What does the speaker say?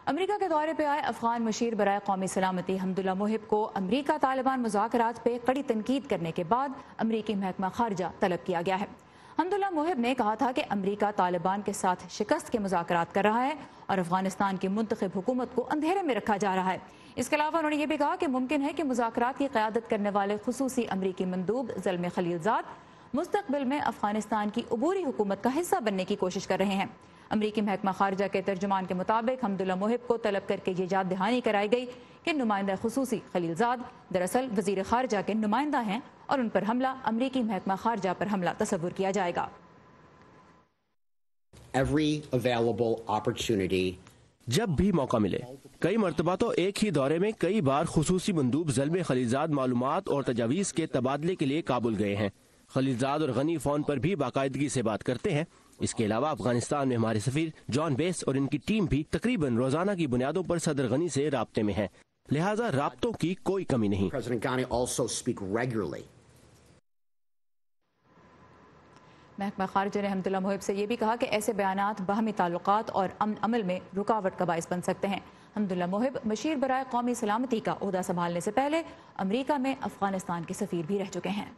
امریکہ کے دورے پہ آئے افغان مشیر برائے قومی سلامتی حمداللہ محب کو امریکہ طالبان مذاکرات پہ کڑی تنقید کرنے کے بعد امریکی محکمہ خارجہ طلب کیا گیا ہے۔ حمداللہ محب نے کہا تھا کہ امریکہ طالبان کے ساتھ شکست کے مذاکرات کر رہا ہے اور افغانستان کی منتخب حکومت کو اندھیرے میں رکھا جا رہا ہے۔ اس کے علاوہ انہوں نے یہ بھی کہا کہ ممکن ہے کہ مذاکرات کی قیادت کرنے والے خصوصی امریکی مندوب زلمے خلیل زاد مستقبل میں افغانستان کی عبوری حکومت کا حصہ بننے کی کوشش کر رہے ہیں۔ امریکی محکمہ خارجہ کے ترجمان کے مطابق حمداللہ محب کو طلب کر کے یہ یاد دہانی کرائی گئی کہ نمائندہ خصوصی خلیل زاد دراصل وزیر خارجہ کے نمائندہ ہیں اور ان پر حملہ امریکی محکمہ خارجہ پر حملہ تصور کیا جائے گا۔ جب بھی موقع ملے، کئی مرتبہ تو ایک ہی دورے میں کئی بار خصوصی مندوب زلمے خلیلزاد معلومات اور تجاویز کے تبادلے کے لیے کابل گئے ہیں۔ خلیلزاد اور غنی فون پر بھی باقاعدگی سے بات کرتے ہیں۔ اس کے علاوہ افغانستان میں ہمارے سفیر جان بیس اور ان کی ٹیم بھی تقریباً روزانہ کی بنیادوں پر صدر غنی سے رابطے میں ہے، لہٰذا رابطوں کی کوئی کمی نہیں۔ محکمہ خارجہ نے حمداللہ محب سے یہ بھی کہا کہ ایسے بیانات باہمی تعلقات اور امن عمل میں رکاوٹ کا باعث بن سکتے ہیں۔ حمداللہ محب مشیر برائے قومی سلامتی کا عہدہ سنبھالنے سے پہلے امریکہ میں افغانستان کے سفیر بھی رہ چکے ہیں۔